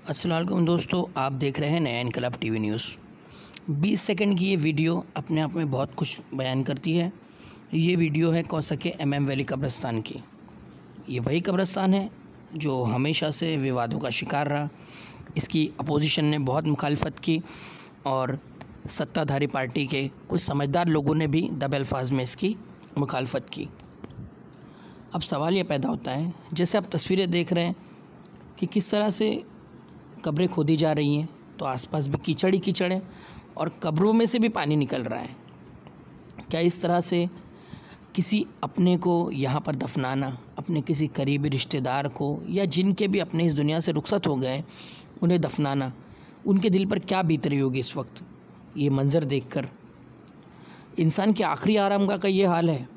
अस्सलाम वालेकुम दोस्तों, आप देख रहे हैं नया इनकलाब टीवी न्यूज़। 20 सेकंड की ये वीडियो अपने आप में बहुत कुछ बयान करती है। ये वीडियो है कौसा के MM वैली कब्रिस्तान की। ये वही कब्रिस्तान है जो हमेशा से विवादों का शिकार रहा। इसकी अपोजिशन ने बहुत मुखालफत की और सत्ताधारी पार्टी के कुछ समझदार लोगों ने भी दब अल्फाज में इसकी मुखालफत की। अब सवाल ये पैदा होता है, जैसे आप तस्वीरें देख रहे हैं कि किस तरह से कब्रें खोदी जा रही हैं, तो आसपास भी कीचड़ ही कीचड़ है और कब्रों में से भी पानी निकल रहा है। क्या इस तरह से किसी अपने को यहाँ पर दफनाना, अपने किसी करीबी रिश्तेदार को या जिनके भी अपने इस दुनिया से रुखसत हो गए उन्हें दफनाना, उनके दिल पर क्या बीत रही होगी इस वक्त ये मंज़र देखकर। इंसान के आखिरी आरामगाह का ये हाल है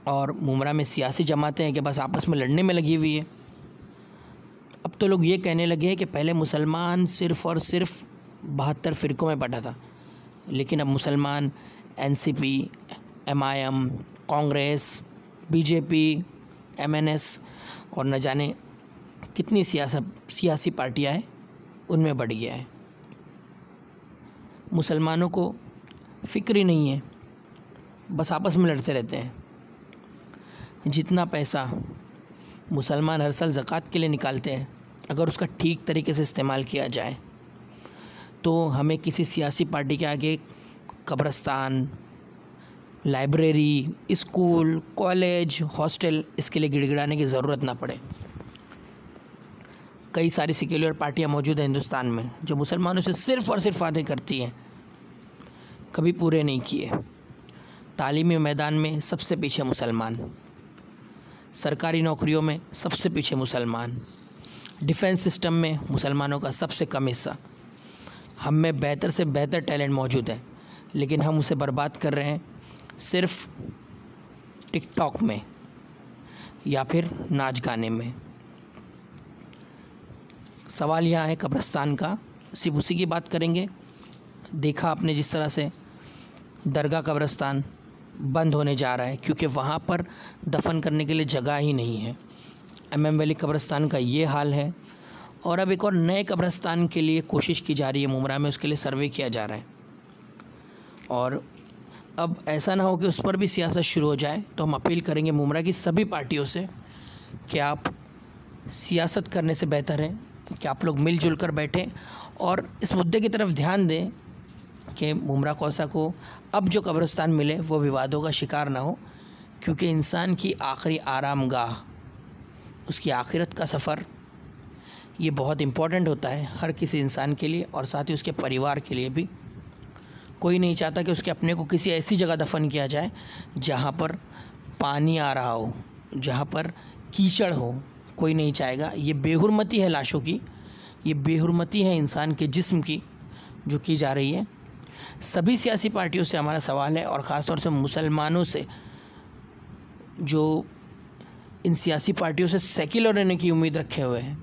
और मुमरा में सियासी जमातें हैं कि बस आपस में लड़ने में लगी हुई है। अब तो लोग ये कहने लगे हैं कि पहले मुसलमान सिर्फ़ और सिर्फ 72 फ़िरक़ों में बँटा था, लेकिन अब मुसलमान NCP, MIM, Congress, BJP, MNS और न जाने कितनी सियासी पार्टियां हैं उनमें बढ़ गया है। मुसलमानों को फ़िक्र ही नहीं है, बस आपस में लड़ते रहते हैं। जितना पैसा मुसलमान हर साल ज़कात के लिए निकालते हैं, अगर उसका ठीक तरीके से इस्तेमाल किया जाए तो हमें किसी सियासी पार्टी के आगे कब्रिस्तान, लाइब्रेरी, स्कूल, कॉलेज, हॉस्टल इसके लिए गिड़गिड़ाने की ज़रूरत ना पड़े। कई सारी सेक्युलर पार्टियां मौजूद हैं हिंदुस्तान में जो मुसलमानों से सिर्फ़ और सिर्फ वादे करती हैं, कभी पूरे नहीं किए। तालीमी मैदान में सबसे पीछे मुसलमान, सरकारी नौकरियों में सबसे पीछे मुसलमान, डिफेंस सिस्टम में मुसलमानों का सबसे कम हिस्सा। हम में बेहतर से बेहतर टैलेंट मौजूद है, लेकिन हम उसे बर्बाद कर रहे हैं सिर्फ टिकटॉक में या फिर नाच गाने में। सवाल यहाँ है कब्रिस्तान का, सिर्फ उसी की बात करेंगे। देखा आपने जिस तरह से दरगाह कब्रिस्तान बंद होने जा रहा है क्योंकि वहाँ पर दफन करने के लिए जगह ही नहीं है। MM वैली कब्रिस्तान का ये हाल है और अब एक और नए कब्रिस्तान के लिए कोशिश की जा रही है मुमरा में, उसके लिए सर्वे किया जा रहा है। और अब ऐसा ना हो कि उस पर भी सियासत शुरू हो जाए, तो हम अपील करेंगे मुमरा की सभी पार्टियों से कि आप सियासत करने से बेहतर है कि आप लोग मिलजुल कर बैठें और इस मुद्दे की तरफ ध्यान दें कि मुमरा कौसा को अब जो कब्रिस्तान मिले वो विवादों का शिकार ना हो, क्योंकि इंसान की आखिरी आरामगाह, उसकी आखिरत का सफ़र, ये बहुत इम्पोर्टेंट होता है हर किसी इंसान के लिए और साथ ही उसके परिवार के लिए भी। कोई नहीं चाहता कि उसके अपने को किसी ऐसी जगह दफन किया जाए जहाँ पर पानी आ रहा हो, जहाँ पर कीचड़ हो। कोई नहीं चाहेगा। ये बेहुरमती है लाशों की, ये बेहुरमती है इंसान के जिस्म की जो की जा रही है। सभी सियासी पार्टियों से हमारा सवाल है और ख़ास तौर से मुसलमानों से जो इन सियासी पार्टियों से सेक्युलर रहने की उम्मीद रखे हुए हैं।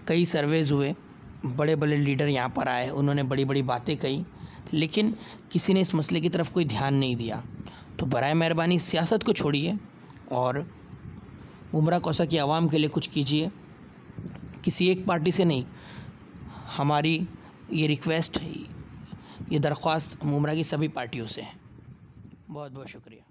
कई सर्वेज़ हुए, बड़े बड़े लीडर यहाँ पर आए, उन्होंने बड़ी बड़ी बातें कही, लेकिन किसी ने इस मसले की तरफ कोई ध्यान नहीं दिया। तो बराए मेहरबानी सियासत को छोड़िए और मुमरा कौसा की आवाम के लिए कुछ कीजिए। किसी एक पार्टी से नहीं, हमारी ये रिक्वेस्ट, ये दरख्वास्त मुमरा की सभी पार्टियों से है। बहुत बहुत शुक्रिया।